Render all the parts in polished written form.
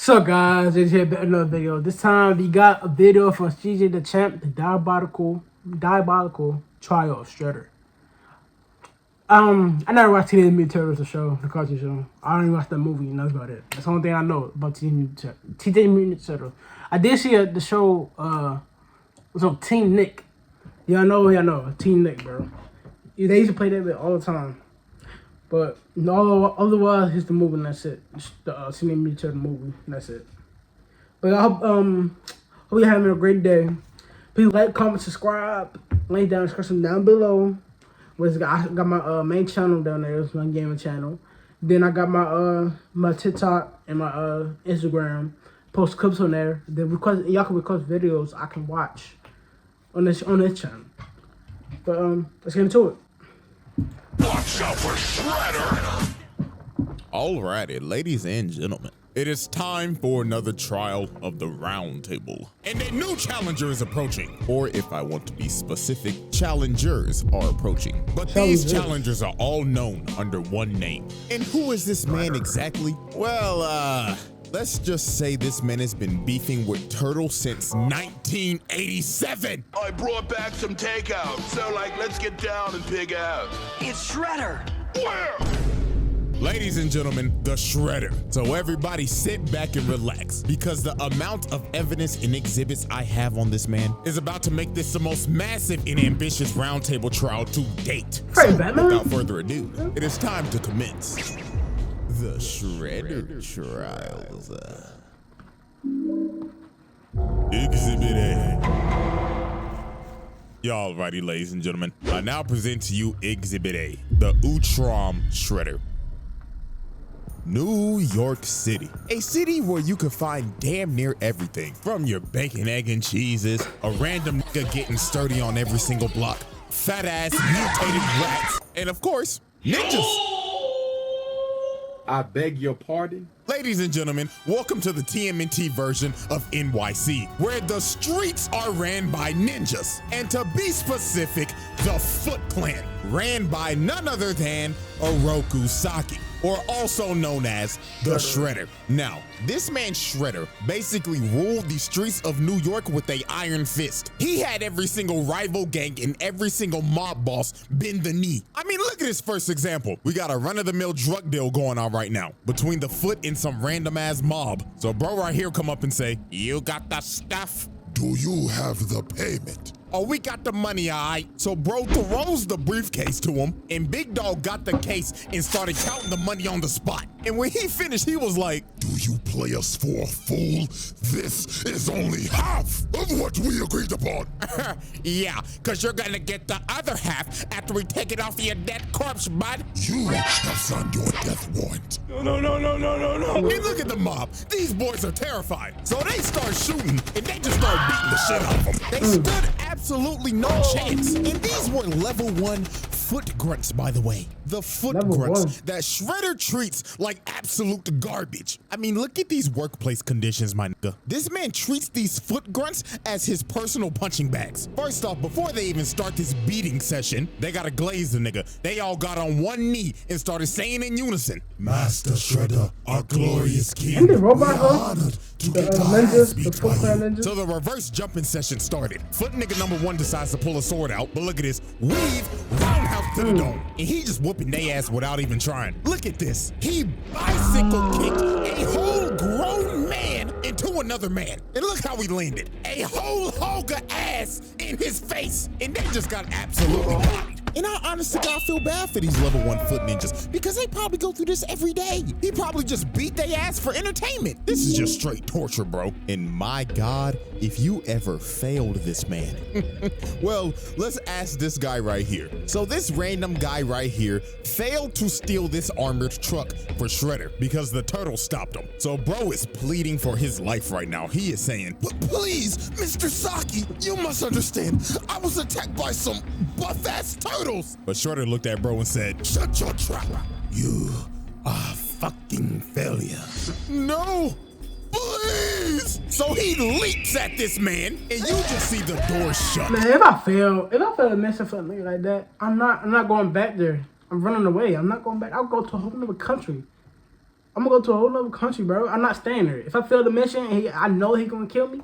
So guys, it's here with another video. This time we got a video from CJ the Champ, the Diabolical trial of Shredder. I never watched Teenage Mutant Turtles, the show, the cartoon show. I only watched the movie, and that's about it. That's the only thing I know about Teenage Mutant Turtles. I did see the show. Was on Team Nick. Y'all know Team Nick, bro. They used to play that bit all the time. But otherwise, it's the movie, and that's it. It's the Teenage Mutant Turtles movie, and that's it. But I hope you're having a great day. Please like, comment, subscribe. Link down in the description down below. I got my main channel down there. It's my gaming channel. Then I got my TikTok and my Instagram. Post clips on there. Then y'all can request videos I can watch on this channel. But let's get into it. Watch out for Shredder! Alrighty, ladies and gentlemen, it is time for another trial of the round table. And a new challenger is approaching. Or if I want to be specific, challengers are approaching. But these challengers are all known under one name. And who is this man exactly? Well, let's just say this man has been beefing with Turtle since 1987. I brought back some takeout, so let's get down and pig out. It's Shredder! Where? Ladies and gentlemen, the Shredder. So everybody sit back and relax, because the amount of evidence and exhibits I have on this man is about to make this the most massive and ambitious roundtable trial to date. So without further ado, it is time to commence the Shredder trials. Exhibit A. Y'all righty, ladies and gentlemen. I now present to you Exhibit A, the Utrom Shredder. New York City, a city where you can find damn near everything, from your bacon, egg, and cheeses, a random nigga getting sturdy on every single block, fat ass mutated rats, and of course, ninjas. I beg your pardon? Ladies and gentlemen, welcome to the TMNT version of NYC, where the streets are ran by ninjas. And to be specific, the Foot Clan, ran by none other than Oroku Saki, or also known as the Shredder. Now, this man Shredder basically ruled the streets of New York with a iron fist. He had every single rival gang and every single mob boss bend the knee. I mean, look at this first example. We got a run-of-the-mill drug deal going on right now between the Foot and some random ass mob. So bro right here come up and say, "You got the stuff? Do you have the payment?" Oh, we got the money, all right. So bro throws the briefcase to him, and Big Dog got the case and started counting the money on the spot. And when he finished, he was like, "Do you play us for a fool? This is only half of what we agreed upon." "Yeah, cause you're gonna get the other half after we take it off your dead corpse, bud." "You have signed your death warrant." No. And look at the mob. These boys are terrified. So they start shooting, and they just start beating the shit out of them. They stood absolutely no chance. And these were level 1 foot grunts, by the way. The foot grunts that Shredder treats like absolute garbage. I mean, look at these workplace conditions, my nigga. This man treats these foot grunts as his personal punching bags. First off, before they even start this beating session, they gotta glaze the nigga. They all got on one knee and started saying in unison, "Master Shredder, our glorious king, And the robot, we are honored to get our ass beat by you." So the reverse jumping session started. Foot nigga number 1 decides to pull a sword out, but look at this. Weave, roundhouse to the dome. And he just whooping they ass without even trying. Look at this. He bicycle kicked a whole grown man into another man. And look how he landed. A whole hog of ass in his face. And they just got absolutely bodied. And I honestly God feel bad for these level 1 foot ninjas, because they probably go through this every day. He probably just beat their ass for entertainment. This is just straight torture, bro. And my God, if you ever failed this man. Well, let's ask this guy right here. So this random guy right here failed to steal this armored truck for Shredder because the turtle stopped him. So bro is pleading for his life right now. He is saying, "Please, Mr. Saki, you must understand. I was attacked by some buff-ass turtles." But Shredder looked at bro and said, "Shut your trap. You are fucking failure." "No, please." So he leaps at this man, and you just see the door shut. Man, if I fail to mess up something like that, I'm not going back there. I'm running away. I'm not going back. I'll go to a whole other country. I'm gonna go to a whole other country, bro. I'm not staying there. If I fail the mission and I know he gonna kill me,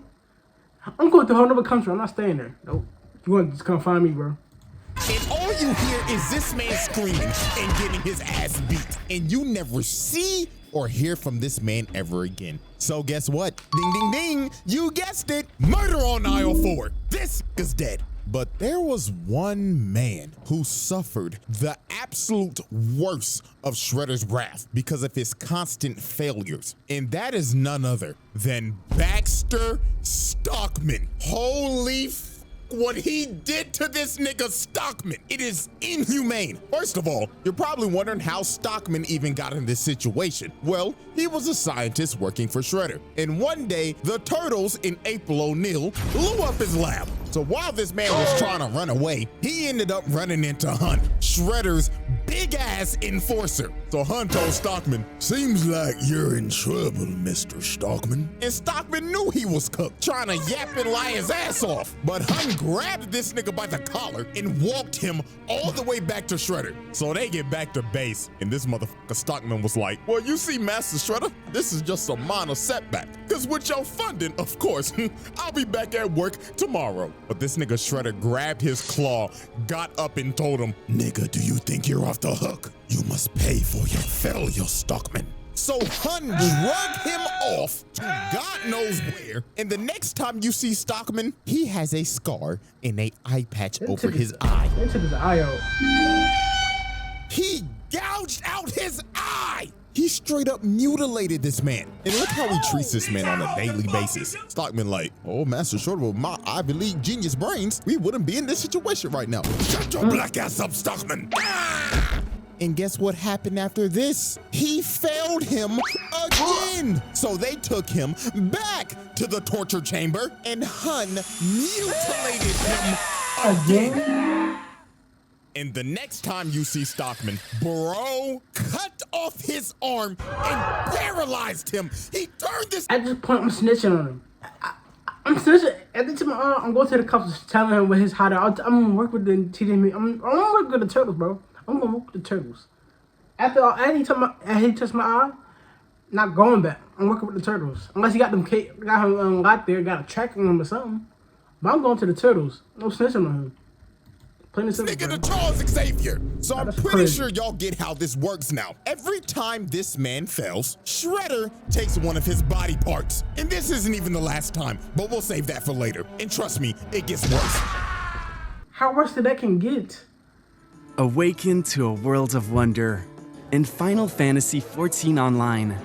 I'm going to a whole other country. I'm not staying there. Nope. You want to just come find me, bro. And all you hear is this man screaming and getting his ass beat. And you never see or hear from this man ever again. So guess what? Ding, ding, ding. You guessed it. Murder on aisle 4. This is dead. But there was one man who suffered the absolute worst of Shredder's wrath because of his constant failures. And that is none other than Baxter Stockman. Holy what he did to this nigga Stockman. It is inhumane. First of all, you're probably wondering how Stockman even got in this situation. Well, he was a scientist working for Shredder. And one day, the Turtles in April O'Neil blew up his lab. So while this man was trying to run away, he ended up running into Hunt, Shredder's big-ass enforcer. So Hunt told Stockman, "Seems like you're in trouble, Mr. Stockman." And Stockman knew he was cooked, trying to yap and lie his ass off. But Hunt grabbed this nigga by the collar and walked him all the way back to Shredder. So they get back to base, and this motherfucker Stockman was like, "Well, you see, Master Shredder, this is just a minor setback. Cause with your funding, of course, I'll be back at work tomorrow." But this nigga Shredder grabbed his claw, got up and told him, "Nigga, do you think you're off the hook? You must pay for your failure, Stockman." So Hun drug him off to God knows where, and the next time you see Stockman, he has a scar and a eye patch over his eye. They took his eye out. He gouged out his eye! He straight up mutilated this man. And look how he treats this man on a daily basis. Stockman like, "Oh, Master Shredder, with my Ivy League genius brains, we wouldn't be in this situation right now." "Shut your black ass up, Stockman!" And guess what happened after this? He failed him again. So they took him back to the torture chamber and Hun mutilated him again. And the next time you see Stockman, bro cut off his arm and paralyzed him. He turned this. At this point, I'm snitching on him. I'm snitching. At this time, I'm going to the cops telling him what his hideout. I'm going to work with the TDM. I'm going to work with the Turtles, bro. I'm going to work with the Turtles. After he touched my eye, not going back. I'm working with the Turtles. Unless he got him got there, got a track on him or something. But I'm going to the Turtles. No snitching on him. Nigga the Charles Xavier. So I'm pretty sure y'all get how this works now. Every time this man fails, Shredder takes one of his body parts. And this isn't even the last time, but we'll save that for later. And trust me, it gets worse. How worse did that can get? Awaken to a world of wonder in Final Fantasy XIV Online.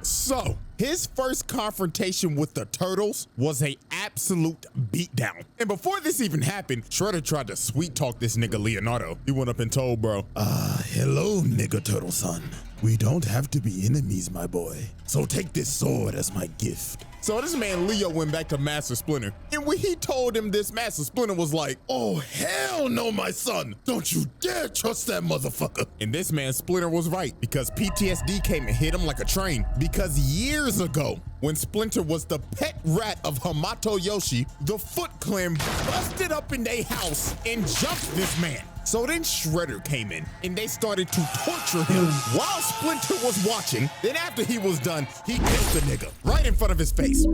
So, his first confrontation with the Turtles was a absolute beatdown. And before this even happened, Shredder tried to sweet talk this nigga Leonardo. He went up and told bro, "Hello, nigga Turtle son. We don't have to be enemies, my boy. So take this sword as my gift." So this man Leo went back to Master Splinter, and when he told him this, Master Splinter was like, "Oh, hell no, my son. Don't you dare trust that motherfucker." And this man Splinter was right, because PTSD came and hit him like a train. Because years ago, when Splinter was the pet rat of Hamato Yoshi, the Foot Clan busted up in their house and jumped this man. So then Shredder came in, and they started to torture him while Splinter was watching. Then after he was done, he killed the nigga right in front of his face.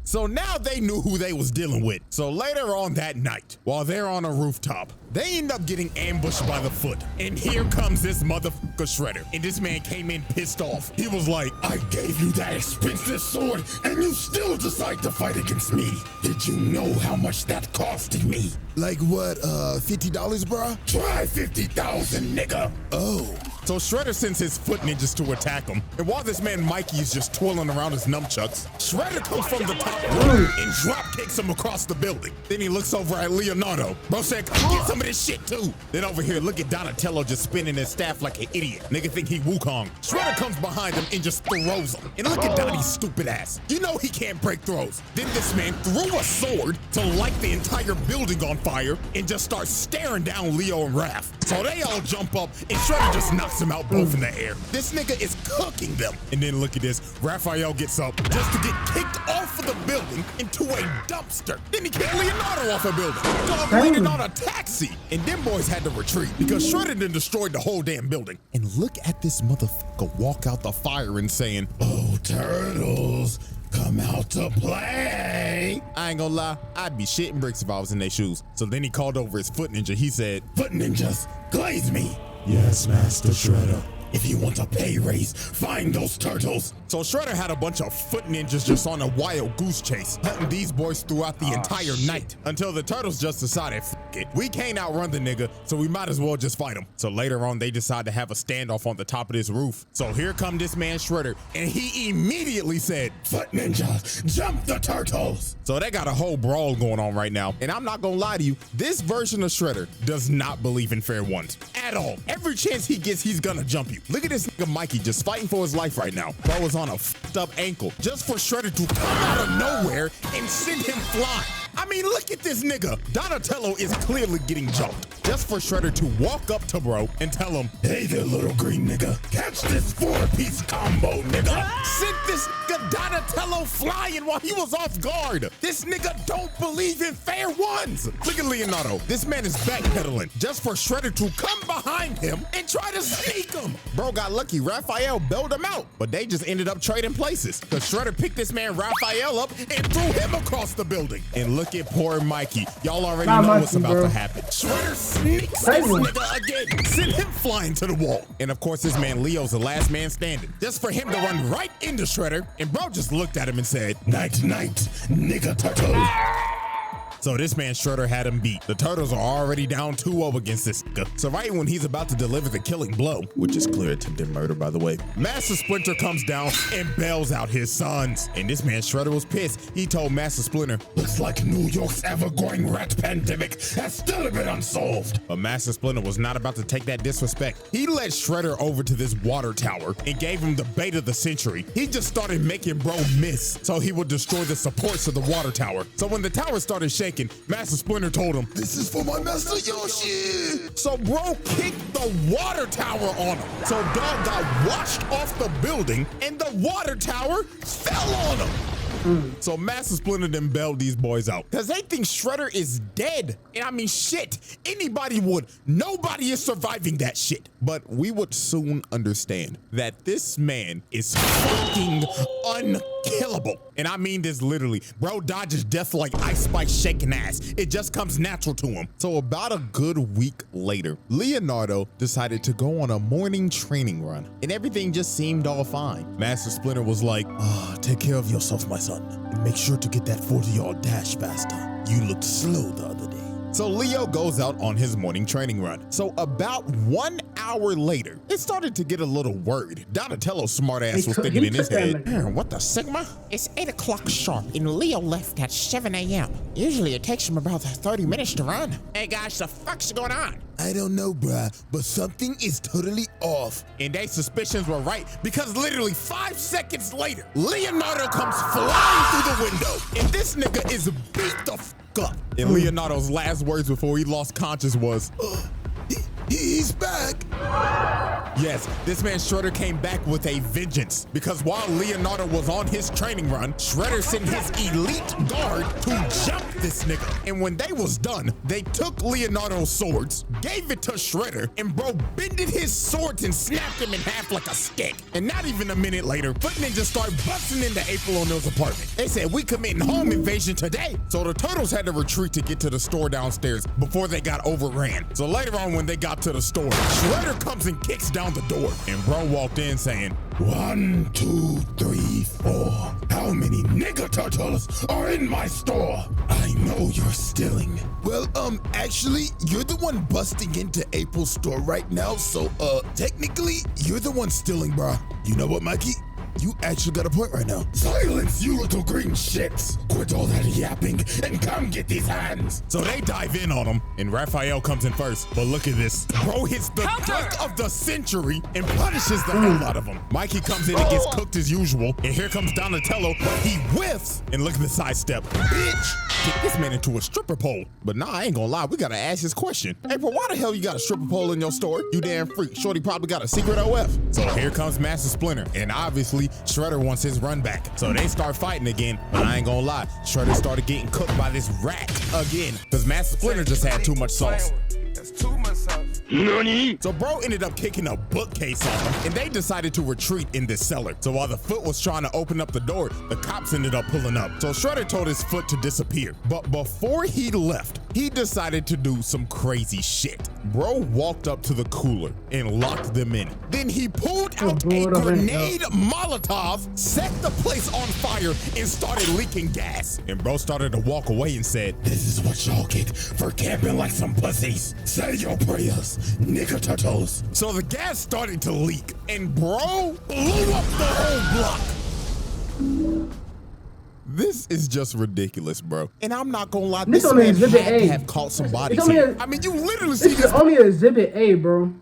So now they knew who they was dealing with. So later on that night, while they're on a rooftop, they end up getting ambushed by the Foot. And here comes this motherfucker Shredder. And this man came in pissed off. He was like, "I gave you that expensive sword, and you still decide to fight against me. Did you know how much that costed me?" "Like what, $50, bruh?" "Try 50,000, nigga." Oh. So Shredder sends his foot ninjas to attack him. And while this man Mikey is just twirling around his nunchucks, Shredder comes from the top and drop kicks him across the building. Then he looks over at Leonardo. Bro said, "Come get some of this shit too." Then over here, look at Donatello just spinning his staff like an idiot. Nigga think he Wukong. Shredder comes behind him and just throws him. And look at Donnie's stupid ass. You know he can't break throws. Then this man threw a sword to light the entire building on fire and just starts staring down Leo and Raph. So they all jump up and Shredder just knocks knocks them out both in the air. This nigga is cooking them. And then look at this. Raphael gets up just to get kicked off of the building into a dumpster. Then he kicked Leonardo off a building. Dog landed on a taxi. And them boys had to retreat because Shredder done destroyed the whole damn building. And look at this motherfucker walk out the fire and saying, "Oh, turtles, come out to play." I ain't gonna lie, I'd be shitting bricks if I was in their shoes. So then he called over his foot ninja. He said, "Foot ninjas, glaze me." Yes, Master Shredder. If you want a pay raise, find those turtles. So Shredder had a bunch of foot ninjas just on a wild goose chase, hunting these boys throughout the entire night until the turtles just decided, "F it, we can't outrun the nigga, so we might as well just fight him." So later on, they decide to have a standoff on the top of this roof. So here come this man Shredder, and he immediately said, "Foot ninja, jump the turtles." So they got a whole brawl going on right now. And I'm not gonna lie to you, this version of Shredder does not believe in fair ones at all. Every chance he gets, he's gonna jump you. Look at this nigga Mikey just fighting for his life right now. Bro is on a f***ed up ankle just for Shredder to come out of nowhere and send him flying. I mean, look at this nigga. Donatello is clearly getting jumped just for Shredder to walk up to bro and tell him, "Hey there, little green nigga. Catch this 4-piece combo, nigga." Sent this nigga Donatello flying while he was off guard. This nigga don't believe in fair ones. Look at Leonardo. This man is backpedaling just for Shredder to come behind him and try to sneak him. Bro got lucky. Raphael bailed him out, but they just ended up trading places because Shredder picked this man Raphael up and threw him across the building. And look at poor Mikey. Y'all already know what's about to happen. Shredder sneaks this nigga again, sent him flying to the wall. And of course, this man Leo's the last man standing, just for him to run right into Shredder. And bro just looked at him and said, "Night, night, nigga turtle." So this man Shredder had him beat. The turtles are already down 2-0 against this nigga. So right when he's about to deliver the killing blow, which is clear attempted murder by the way, Master Splinter comes down and bails out his sons. And this man Shredder was pissed. He told Master Splinter, "Looks like New York's ever-growing rat pandemic has still been unsolved." But Master Splinter was not about to take that disrespect. He led Shredder over to this water tower and gave him the bait of the century. He just started making bro miss so he would destroy the supports of the water tower. So when the tower started shaking, Master Splinter told him, "This is for my Master Yoshi." So bro kicked the water tower on him. So dog got washed off the building and the water tower fell on him. So Master Splinter then bailed these boys out because they think Shredder is dead. And I mean, shit, anybody would. Nobody is surviving that shit. But we would soon understand that this man is fucking unkillable. And I mean this literally. Bro dodges death like Ice Spice shaking ass. It just comes natural to him. So about a good week later, Leonardo decided to go on a morning training run. And everything just seemed all fine. Master Splinter was like, take care of yourself, my son. And make sure to get that 40-yard dash faster. You looked slow the other day. So Leo goes out on his morning training run. So about 1 hour later, it started to get a little worried. Donatello's smartass was thinking in his head, what the Sigma? It's 8 o'clock sharp, and Leo left at 7 a.m. Usually it takes him about 30 minutes to run. Hey guys, the fuck's going on? I don't know, bruh, but something is totally off. And their suspicions were right because literally 5 seconds later, Leonardo comes flying through the window. And this nigga is beat the fuck up. And Leonardo's last words before he lost conscious was, He's back. Yes, this man Shredder came back with a vengeance because while Leonardo was on his training run, Shredder sent his elite guard to jump this nigga. And when they was done, they took Leonardo's swords, gave it to Shredder, and bro bended his swords and snapped him in half like a stick. And not even a minute later, Foot Ninja started busting into April O'Neil's apartment. They said, "We committing home invasion today." So the turtles had to retreat to get to the store downstairs before they got overran. So later on when they got to the store, Shredder comes and kicks down the door. And bro walked in saying, 1, 2, 3, 4. How many nigga turtles are in my store? I know you're stealing. Well, actually, you're the one busting into April's store right now, so, technically, you're the one stealing, bruh. You know what, Mikey? You actually got a point right now. Silence, you little green shits. Quit all that yapping and come get these hands. So they dive in on him, and Raphael comes in first. But look at this. Bro hits the dunk of the century and punishes the hell out of him. Mikey comes in and gets cooked as usual. And here comes Donatello. He whiffs. And look at the sidestep. Bitch, kick this man into a stripper pole. But nah, I ain't gonna lie. We gotta ask this question. Hey, bro, why the hell you got a stripper pole in your store? You damn freak. Shorty probably got a secret OF. So here comes Master Splinter. And obviously, Shredder wants his run back. So they start fighting again. But I ain't gonna lie. Shredder started getting cooked by this rat again. Because Master Splinter just had too much sauce. That's too much sauce. So bro ended up kicking a bookcase on him, and they decided to retreat in this cellar. So while the foot was trying to open up the door, the cops ended up pulling up. So Shredder told his foot to disappear. But before he left, he decided to do some crazy shit. Bro walked up to the cooler and locked them in. Then he pulled out a grenade Molotov, set the place on fire, and started leaking gas. And bro started to walk away and said, This is what y'all get for camping like some pussies. Say your prayers, nigga turtles. So the gas started to leak, and bro blew up the whole block. This is just ridiculous, bro. And I'm not gonna lie, this man had to have caught some bodies here. I mean, you literally see this. It's only Exhibit A, bro.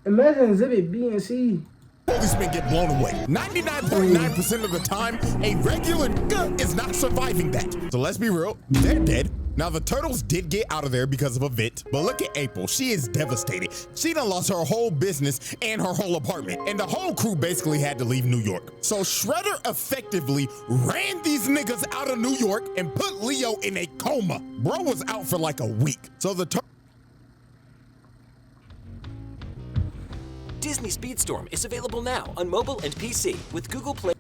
Imagine Exhibit B and C. Policemen get blown away. 99.9% of the time, a regular nigga is not surviving that. So let's be real, they're dead. Now, the turtles did get out of there because of a vent, but look at April. She is devastated. She done lost her whole business and her whole apartment, and the whole crew basically had to leave New York. So Shredder effectively ran these niggas out of New York and put Leo in a coma. Bro was out for like a week. So the Disney Speedstorm is available now on mobile and PC with Google Play.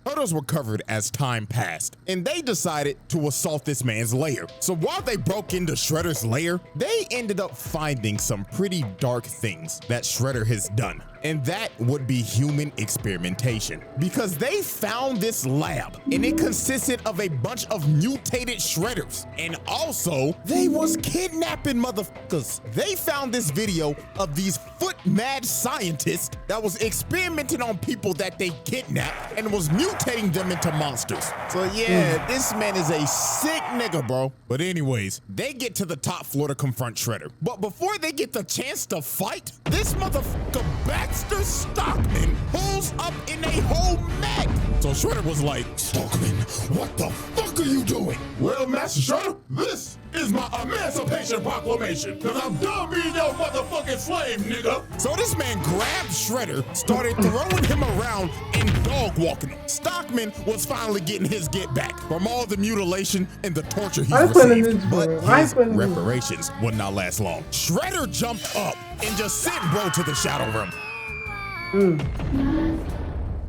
Turtles were covered as time passed, and they decided to assault this man's lair. So while they broke into Shredder's lair, they ended up finding some pretty dark things that Shredder has done. And that would be human experimentation. Because they found this lab, and it consisted of a bunch of mutated Shredders. And also, they was kidnapping motherfuckers. They found this video of these foot-mad scientists that was experimenting on people that they kidnapped and was mutating them into monsters. So yeah, this man is a sick nigga, bro. But anyways, they get to the top floor to confront Shredder. But before they get the chance to fight, this motherfucker Baxter Stockman pulls up in a whole mech. So Shredder was like, Stockman, what the fuck are you doing? Well, Master Shredder, this is my Emancipation Proclamation, because I'm done being your motherfucking slave, nigga. So this man grabbed Shredder, started throwing him around and dog walking him. Stockman was finally getting his get back from all the mutilation and the torture he received. But his reparations would not last long. Shredder jumped up and just sent bro to the shadow room.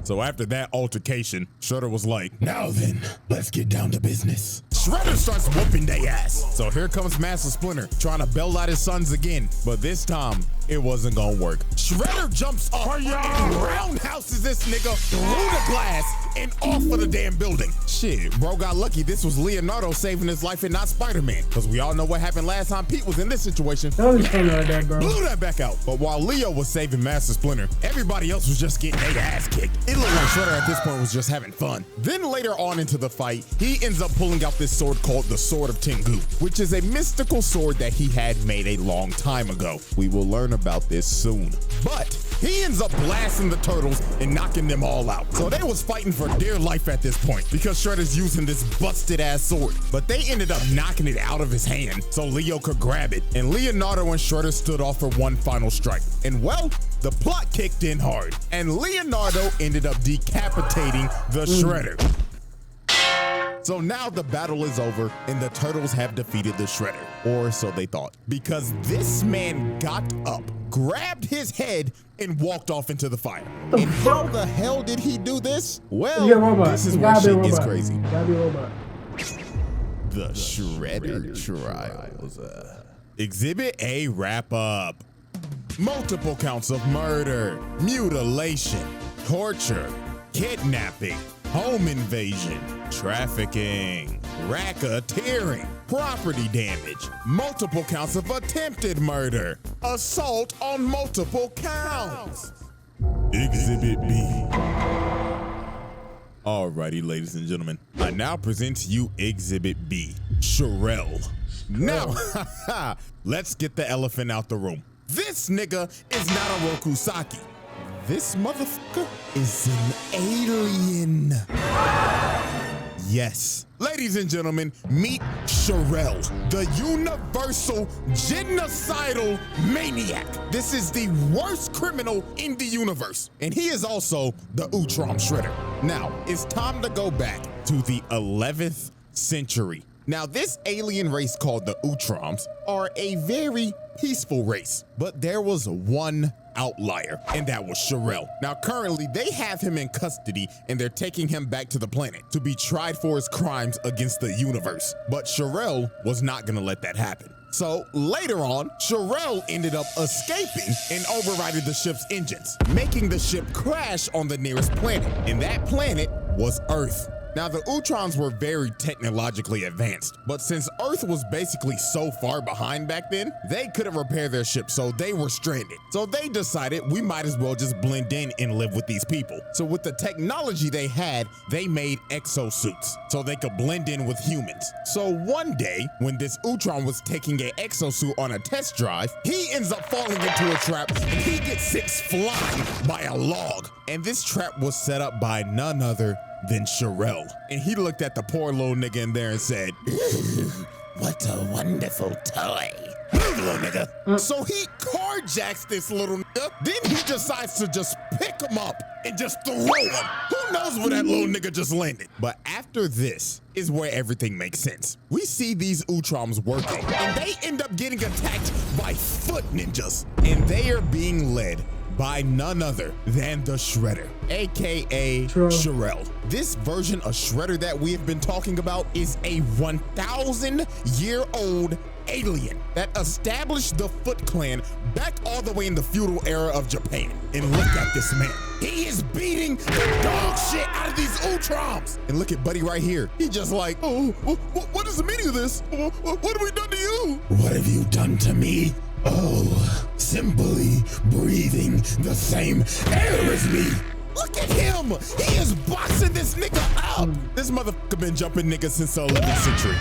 So after that altercation, Shredder was like, Now then, let's get down to business. Shredder starts whooping they ass. So here comes Master Splinter trying to bail out his sons again, but this time it wasn't gonna work. Shredder jumps up and roundhouses this nigga through the glass and off of the damn building. Shit, bro got lucky this was Leonardo saving his life and not Spider-Man, because we all know what happened last time Pete was in this situation. Don't explain like that, bro. Blew that back out. But while Leo was saving Master Splinter, everybody else was just getting their ass kicked. It looked like Shredder at this point was just having fun. Then later on into the fight, he ends up pulling out this sword called the Sword of Tengu, which is a mystical sword that he had made a long time ago. We will learn about this soon. But he ends up blasting the turtles and knocking them all out. So they was fighting for dear life at this point because Shredder's using this busted ass sword. But they ended up knocking it out of his hand so Leo could grab it. And Leonardo and Shredder stood off for one final strike. And well, the plot kicked in hard. And Leonardo ended up decapitating the Shredder. So now the battle is over and the turtles have defeated the Shredder, or so they thought, because this man got up, grabbed his head, and walked off into the fire. And how the hell did he do this? Well, this is where shit gets crazy. The Shredder Trials. Exhibit A wrap up. Multiple counts of murder, mutilation, torture, kidnapping, home invasion, trafficking, racketeering, property damage, multiple counts of attempted murder, assault on multiple counts. Exhibit B. Alrighty, ladies and gentlemen, I now present to you Exhibit B, Sherelle. Now, let's get the elephant out the room. This nigga is not a Rokusaki. This motherfucker is an alien. Yes. Ladies and gentlemen, meet Sherelle, the universal genocidal maniac. This is the worst criminal in the universe. And he is also the Utrom Shredder. Now, it's time to go back to the 11th century. Now, this alien race called the Utroms are a very peaceful race, but there was one outlier, and that was Sherelle. Now, currently, they have him in custody, and they're taking him back to the planet to be tried for his crimes against the universe. But Sherelle was not gonna let that happen. So later on, Sherelle ended up escaping and overriding the ship's engines, making the ship crash on the nearest planet, and that planet was Earth. Now, the Utrons were very technologically advanced, but since Earth was basically so far behind back then, they couldn't repair their ship, so they were stranded. So they decided we might as well just blend in and live with these people. So with the technology they had, they made exosuits so they could blend in with humans. So one day, when this Utron was taking an exosuit on a test drive, he ends up falling into a trap and he gets sent flying by a log. And this trap was set up by none other than Sherelle. And he looked at the poor little nigga in there and said, "What a wonderful toy. Move, little nigga." So he carjacks this little nigga. Then he decides to just pick him up and just throw him. Who knows where that little nigga just landed? But after this is where everything makes sense. We see these Utroms working, and they end up getting attacked by foot ninjas. And they are being led by none other than the Shredder, aka Sherelle. This version of Shredder that we have been talking about is a 1,000-year-old alien that established the Foot Clan back all the way in the feudal era of Japan. And look at this man. He is beating the dog shit out of these Utroms. And look at Buddy right here. He just like, oh, what is the meaning of this? What have we done to you? What have you done to me? Oh, simply breathing the same air as me. Look at him! He is boxing this nigga up! This motherfucker been jumping niggas since the 11th century.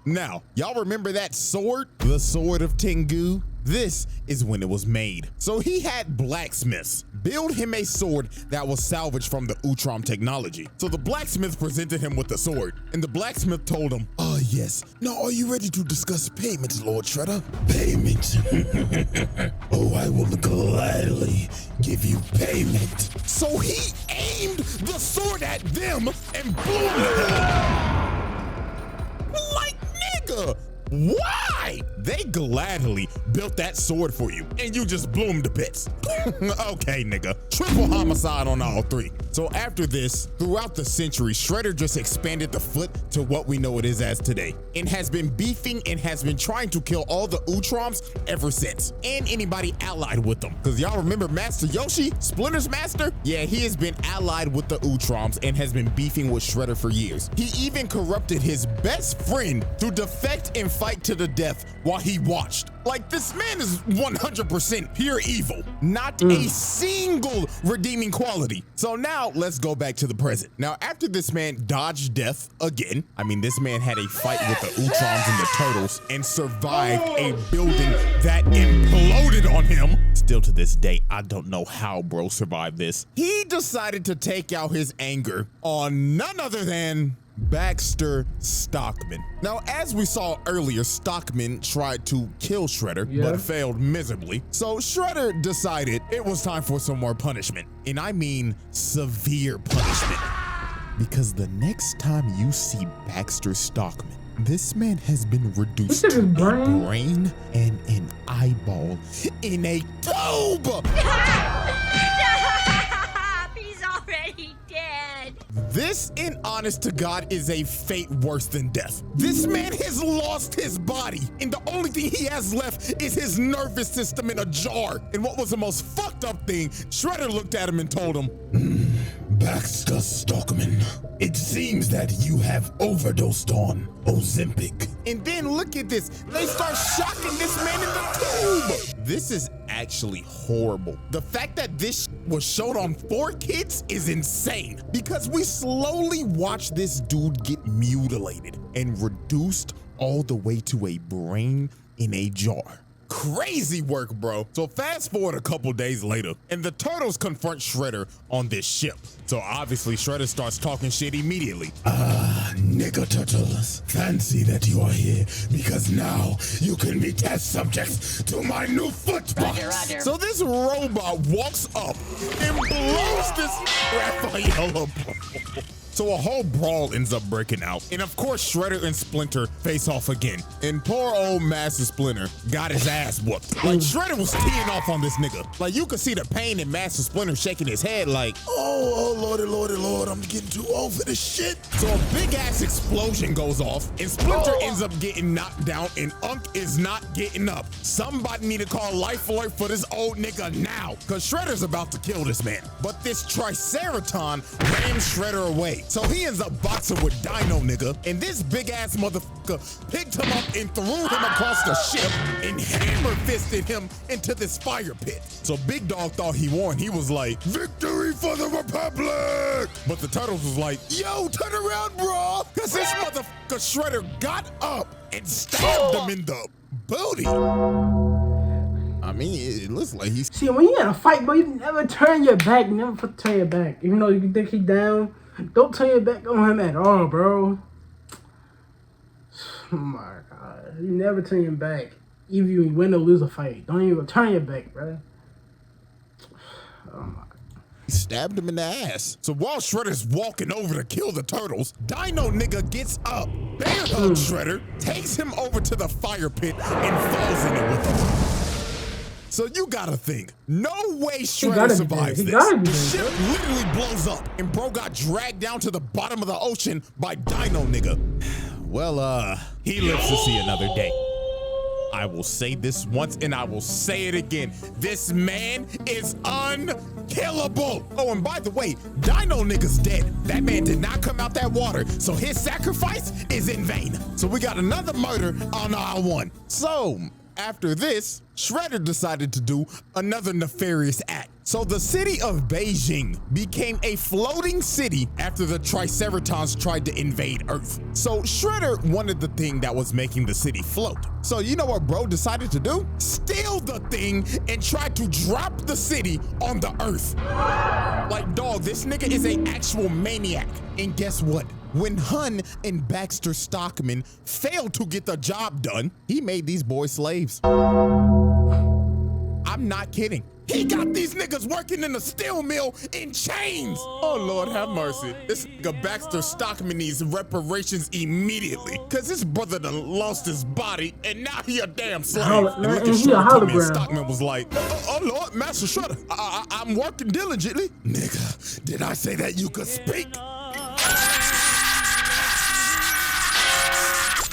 Now, y'all remember that sword? The Sword of Tengu? This is when it was made. So he had blacksmiths build him a sword that was salvaged from the Utrom technology. So the blacksmith presented him with the sword, and the blacksmith told him, "Ah, yes. Now are you ready to discuss payments, Lord Shredder?" "Payment? Oh, I will gladly give you payment." So he aimed the sword at them and blew them. Like, nigga, why? They gladly built that sword for you, and you just blew them to bits. Okay, nigga. Triple homicide on all three. So after this, throughout the century, Shredder just expanded the Foot to what we know it is as today, and has been beefing and has been trying to kill all the Utroms ever since, and anybody allied with them. Because y'all remember Master Yoshi, Splinter's master? Yeah, he has been allied with the Utroms and has been beefing with Shredder for years. He even corrupted his best friend to defect and fight to the death while he watched. Like, this man is 100% pure evil, not a single redeeming quality. So now let's go back to the present. Now, after this man dodged death again, I mean, this man had a fight with the Utroms and the Turtles and survived a building that imploded on him. Still to this day, I don't know how bro survived this. He decided to take out his anger on none other than Baxter Stockman. Now, as we saw earlier, Stockman tried to kill Shredder, but failed miserably. So Shredder decided it was time for some more punishment. And I mean severe punishment. Because the next time you see Baxter Stockman, this man has been reduced to a brain and an eyeball in a tube. This, in honest to God, is a fate worse than death. This man has lost his body, and the only thing he has left is his nervous system in a jar. And what was the most fucked up thing, Shredder looked at him and told him, Baxter Stockman, it seems that you have overdosed on Ozempic. And then look at this. They start shocking this man in the tube. This is actually horrible. The fact that this was showed on 4Kids is insane because we slowly watch this dude get mutilated and reduced all the way to a brain in a jar. Crazy work, bro. So fast forward a couple days later, and the Turtles confront Shredder on this ship. So obviously Shredder starts talking shit immediately. Nigga Turtles, fancy that you are here because now you can be test subjects to my new foot box. So this robot walks up and blows this Raphael up. So a whole brawl ends up breaking out. And of course, Shredder and Splinter face off again. And poor old Master Splinter got his ass whooped. Like, Shredder was teeing off on this nigga. Like, you could see the pain in Master Splinter shaking his head like, Oh, Lord, I'm getting too old for this shit. so a big ass explosion goes off and Splinter ends up getting knocked down and Unk is not getting up. Somebody need to call Life Alert for this old nigga now, cause Shredder's about to kill this man. But this Triceraton rams Shredder away. So he ends up boxing with Dino nigga, and this big ass motherfucker picked him up and threw him across the ship and hammer fisted him into this fire pit. So Big Dog thought he won. He was like, Victory for the Republic! but the Turtles was like, yo, turn around, bro. Cause this motherfucker Shredder got up and stabbed him in the booty. I mean, it looks like he's... See, when you in a fight, bro, you never turn your back. You never turn your back. Even though you think he's down, don't turn your back on him at all, bro. Oh my God. You never turn your back. Even if you win or lose a fight. Don't even turn your back, bro. Oh my. He stabbed him in the ass. So while Shredder's walking over to kill the Turtles, Dino nigga gets up, bear hugs Shredder, takes him over to the fire pit, and falls in it with him. So you gotta think, no way Shredder survives this. The ship literally blows up, and bro got dragged down to the bottom of the ocean by Dino nigga. Well, he lives to see another day. I will say this once and I will say it again. This man is unkillable. Oh, and by the way, Dino nigga's dead. That man did not come out that water, so his sacrifice is in vain. So we got another murder on aisle one. So after this, Shredder decided to do another nefarious act. So the city of Beijing became a floating city after the Triceratons tried to invade Earth. So Shredder wanted the thing that was making the city float. So you know what bro decided to do? Steal the thing and try to drop the city on the Earth. Like, dog, this nigga is an actual maniac. And guess what? When Hun and Baxter Stockman failed to get the job done, he made these boys slaves. I'm not kidding. He got these niggas working in the steel mill in chains. Oh, Lord have mercy. This nigga Baxter Stockman needs reparations immediately, cause his brother done lost his body and now he a damn slave. And look at Shredder, and Stockman was like, oh Lord, Master Shredder, I'm working diligently. Nigga, did I say that you could speak?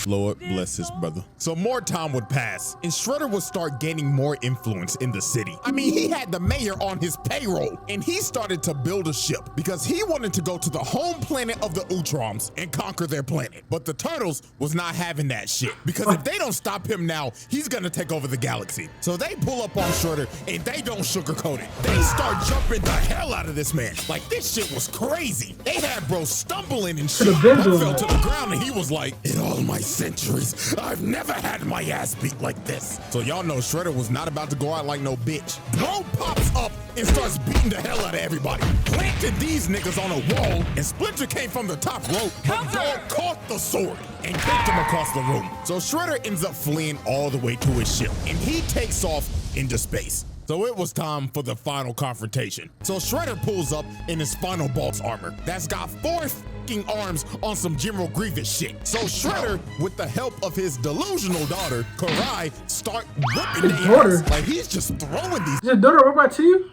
Lord bless his brother. So more time would pass, and Shredder would start gaining more influence in the city. I mean, he had the mayor on his payroll, and he started to build a ship because he wanted to go to the home planet of the Utroms and conquer their planet. But the Turtles was not having that shit, because if they don't stop him now, he's gonna take over the galaxy. So they pull up on Shredder, and they don't sugarcoat it. They start jumping the hell out of this man. Like, this shit was crazy. They had bro stumbling and shit. He fell to the ground, and he was like, in all my centuries, I've never had my ass beat like this. So y'all know Shredder was not about to go out like no bitch. Bro pops up and starts beating the hell out of everybody. Planted these niggas on a wall, and Splinter came from the top rope, but Dog caught the sword and kicked him across the room. So Shredder ends up fleeing all the way to his ship, and he takes off into space. So it was time for the final confrontation. So Shredder pulls up in his final boss armor that's got 4 fucking arms on some General Grievous shit. So Shredder, with the help of his delusional daughter, Karai, start whipping their ass. Like, he's just throwing these. Is his daughter a robot too?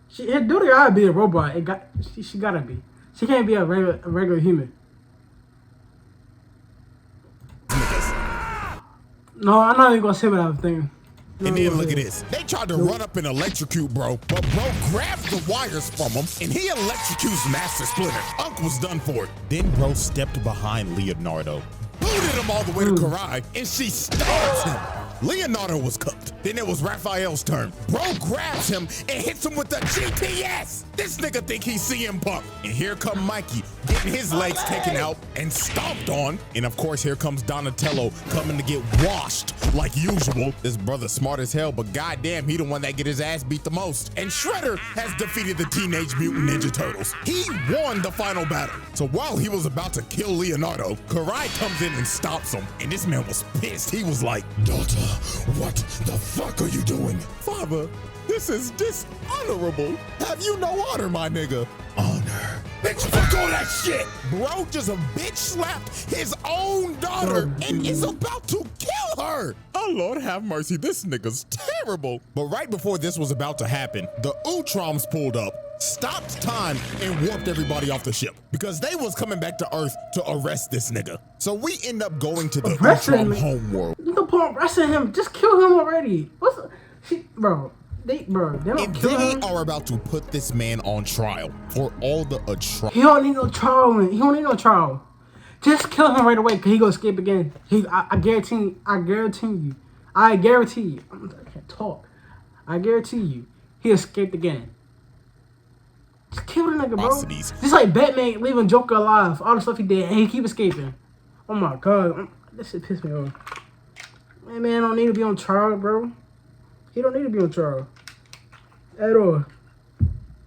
His daughter gotta be a robot. She gotta be. She can't be a regular human. No, I'm not even gonna say what I was thinking. And then look at this. They tried to run up and electrocute bro, but bro grabs the wires from him and he electrocutes Master Splinter. Unc was done for it. Then bro stepped behind Leonardo, booted him all the way to Karai, and she stabs him. Leonardo was cooked. Then it was Raphael's turn. Bro grabs him and hits him with the GPS. This nigga think he's CM Punk. And here come Mikey, getting his legs taken out and stomped on. And of course, here comes Donatello coming to get washed like usual. This brother's smart as hell, but goddamn, he the one that get his ass beat the most. And Shredder has defeated the Teenage Mutant Ninja Turtles. He won the final battle. So while he was about to kill Leonardo, Karai comes in and stops him. And this man was pissed. He was like, Daughter, what the fuck are you doing? Father, this is dishonorable. Have you no honor, my nigga? Honor. Bitch, fuck all that shit! Bro just a bitch slapped his own daughter and is about to kill her. Oh, Lord have mercy, this nigga's terrible. But right before this was about to happen, the Utroms pulled up, stopped time, and warped everybody off the ship because they was coming back to Earth to arrest this nigga. So we end up going to the Utrom homeworld. No point arresting him. Just kill him already. Bro, they don't And kill they him. are about to put this man on trial for all the atrocities. He don't need no trial, man. He don't need no trial. Just kill him right away, cause he gonna escape again. I guarantee you. I can't talk. I guarantee you, he escaped again. Just kill the nigga, bro. Just like Batman leaving Joker alive, all the stuff he did, and he keep escaping. Oh my god, that shit pissed me off. Man don't need to be on trial, bro. He don't need to be on trial at all.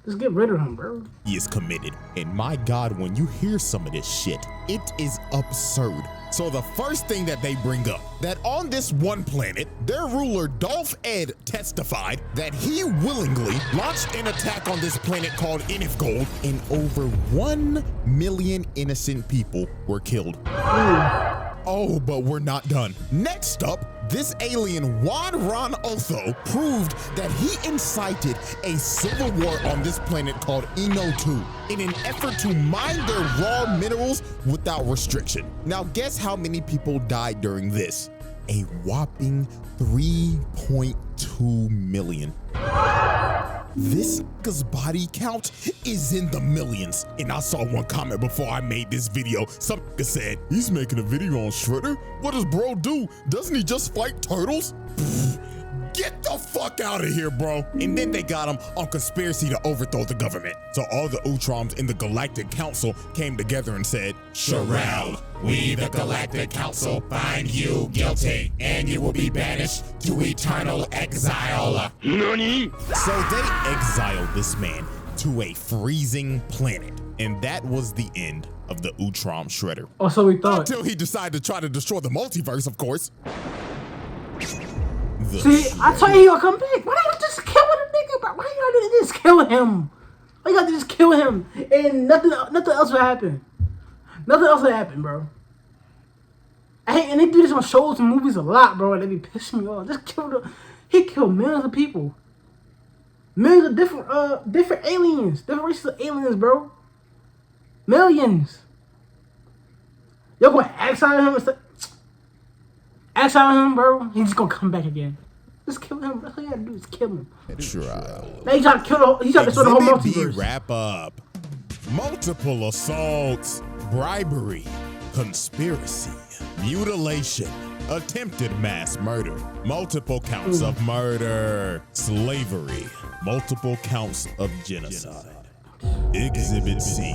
Just get rid of him, bro. He is committed. And my God, when you hear some of this shit, it is absurd. So the first thing that they bring up, that on this one planet, their ruler Dolph Ed testified that he willingly launched an attack on this planet called Inifgold, and over 1 million innocent people were killed. Oh, but we're not done. Next up, this alien Juan Ron Otho proved that he incited a civil war on this planet called Eno 2 in an effort to mine their raw minerals without restriction. Now guess how many people died during this? A whopping 3.2 million. This nigga's body count is in the millions. And I saw one comment before I made this video. Some nigga said, he's making a video on Shredder? What does bro do? Doesn't he just fight turtles? Get the fuck out of here, bro. And then they got him on conspiracy to overthrow the government. So all the Utroms in the Galactic Council came together and said, Sherelle, we the Galactic Council find you guilty and you will be banished to eternal exile. NANI? So they exiled this man to a freezing planet. And that was the end of the Utrom Shredder. Oh, so we thought. Until he decided to try to destroy the multiverse, of course. See, I told you he gonna come back. Why don't you just kill the nigga, bro? Why you gotta just kill him? Why you gotta just kill him and nothing else will happen? Nothing else will happen, bro. And they do this on shows and movies a lot, bro. And they be pissing me off. Just kill he killed millions of people. Millions of different aliens. Different races of aliens, bro. Millions. Y'all gonna exile him and stuff. Exile him, bro. He's just gonna come back again. Just kill him. That's all you gotta do is kill him. Now he tried to kill he tried to destroy the whole multiverse. Wrap up. Multiple assaults, bribery, conspiracy, mutilation, attempted mass murder, multiple counts of murder, slavery, multiple counts of genocide. Exhibit C.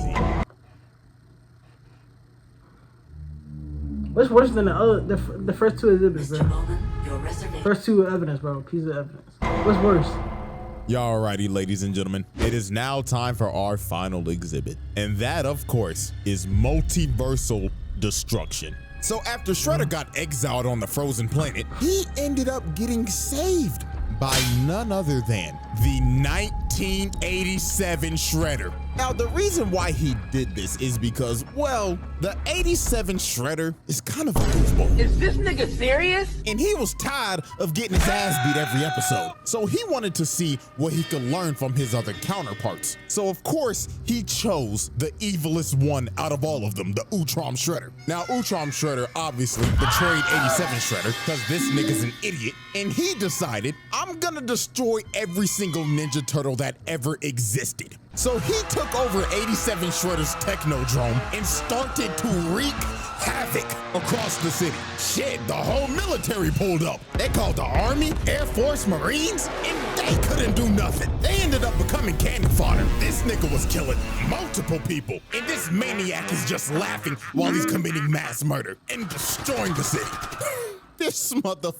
What's worse than the first two exhibits, bro? First two evidence, bro. Piece of evidence. What's worse? Y'all alrighty, ladies and gentlemen. It is now time for our final exhibit. And that, of course, is multiversal destruction. So after Shredder got exiled on the frozen planet, he ended up getting saved by none other than the 1987 Shredder. Now, the reason why he did this is because, well, the 87 Shredder is kind of a goofball. Is this nigga serious? And he was tired of getting his ass beat every episode. So he wanted to see what he could learn from his other counterparts. So of course, he chose the evilest one out of all of them, the Utrom Shredder. Now, Utrom Shredder obviously betrayed 87 Shredder because this nigga's an idiot. And he decided, I'm gonna destroy every single Ninja Turtle that ever existed. So he took over 87 Shredder's Technodrome and started to wreak havoc across the city. Shit, the whole military pulled up. They called the Army, Air Force, Marines, and they couldn't do nothing. They ended up becoming cannon fodder. This nigga was killing multiple people, and this maniac is just laughing while he's committing mass murder and destroying the city. This motherfucker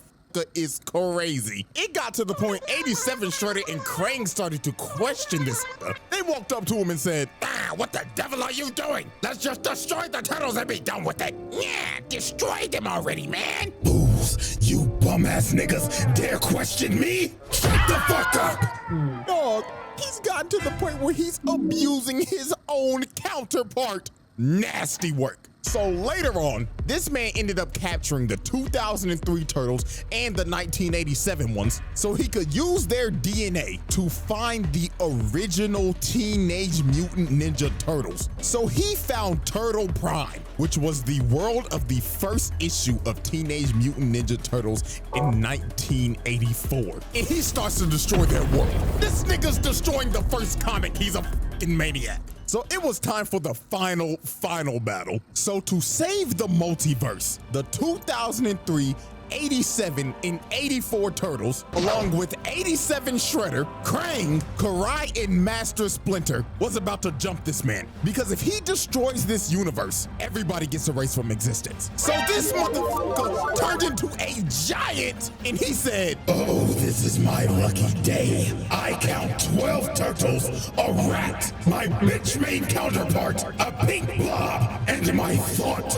is crazy. It got to the point 87 Shredder and Krang started to question this. They walked up to him and said, what the devil are you doing? Let's just destroy the turtles and be done with it. Yeah, destroy them already, man. Fools, you bum-ass niggas dare question me? Shut the fuck up! Dog, he's gotten to the point where he's abusing his own counterpart. Nasty work. So later on, this man ended up capturing the 2003 Turtles and the 1987 ones so he could use their DNA to find the original Teenage Mutant Ninja Turtles. So he found Turtle Prime, which was the world of the first issue of Teenage Mutant Ninja Turtles in 1984. And he starts to destroy their world. This nigga's destroying the first comic. He's a fucking maniac. So it was time for the final battle. So to save the multiverse, the 2003, 87, and 84 Turtles, along with 87 Shredder, Krang, Karai, and Master Splinter, was about to jump this man. Because if he destroys this universe, everybody gets erased from existence. So this motherfucker turned into a giant, and he said, Oh, this is my lucky day. I count 12 turtles, a rat, my bitch main counterpart, a pink blob, and my thought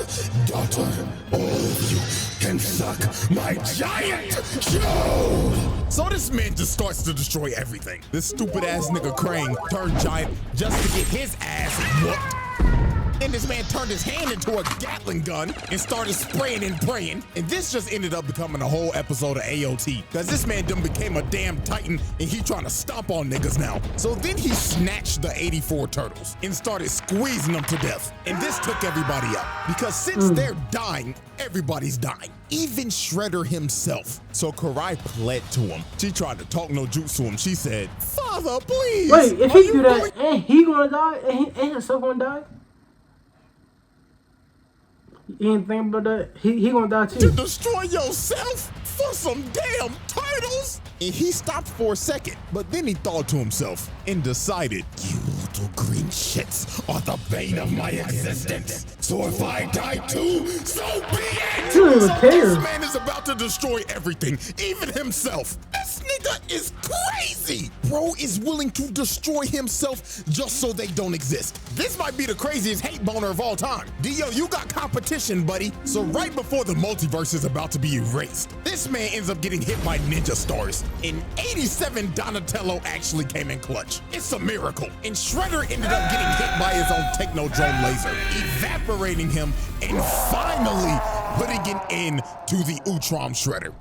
daughter. All of you can suck my giant show! So this man just starts to destroy everything. This stupid ass nigga Krang turned giant just to get his ass whooped. And this man turned his hand into a Gatling gun and started spraying and praying. And this just ended up becoming a whole episode of AOT. Cause this man done became a damn titan and he trying to stomp on niggas now. So then he snatched the 84 Turtles and started squeezing them to death. And this took everybody out. Because since they're dying, everybody's dying. Even Shredder himself. So Karai pled to him. She tried to talk no jutsu to him. She said, Father, please. Wait, if he do that, ain't he gonna die? Ain't himself gonna die? You ain't think about that? He gonna die too. To destroy yourself for some damn turtles? And he stopped for a second, but then he thought to himself and decided, You little green shits are the bane of my existence. So if I die too, so be it! He don't even care. This man is about to destroy everything, even himself. This nigga is crazy. Bro is willing to destroy himself just so they don't exist. This might be the craziest hate boner of all time. Dio, you got competition, buddy. So right before the multiverse is about to be erased, this man ends up getting hit by ninja stars. In 87, Donatello actually came in clutch. It's a miracle. And Shredder ended up getting hit by his own Technodrome laser, evaporating him and finally putting an end to the Utrom Shredder.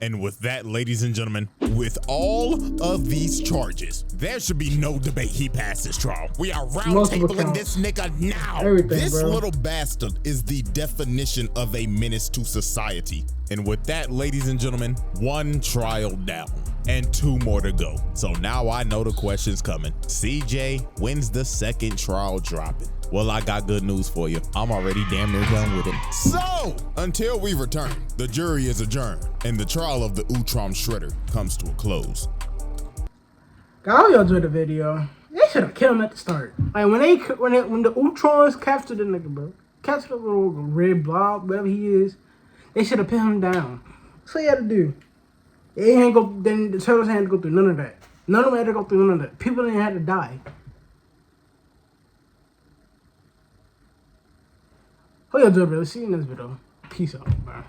And with that, ladies and gentlemen, with all of these charges, there should be no debate he passed his trial. We are roundtabling this nigga now. This little bastard is the definition of a menace to society. And with that, ladies and gentlemen, one trial down and two more to go. So now I know the question's coming. CJ, when's the second trial dropping? Well, I got good news for you. I'm already damn near done with it. So, until we return, the jury is adjourned, and the trial of the Utrom Shredder comes to a close. God, I hope y'all enjoyed the video. They should have killed him at the start. Like when the Utrons captured the nigga, bro, captured the little red blob, whatever he is, they should have pinned him down. That's all you had to do. Then the turtles had to go through none of that. None of them had to go through none of that. People didn't have to die. Hope y'all enjoyed, bro. See you in this video. Peace out, bro.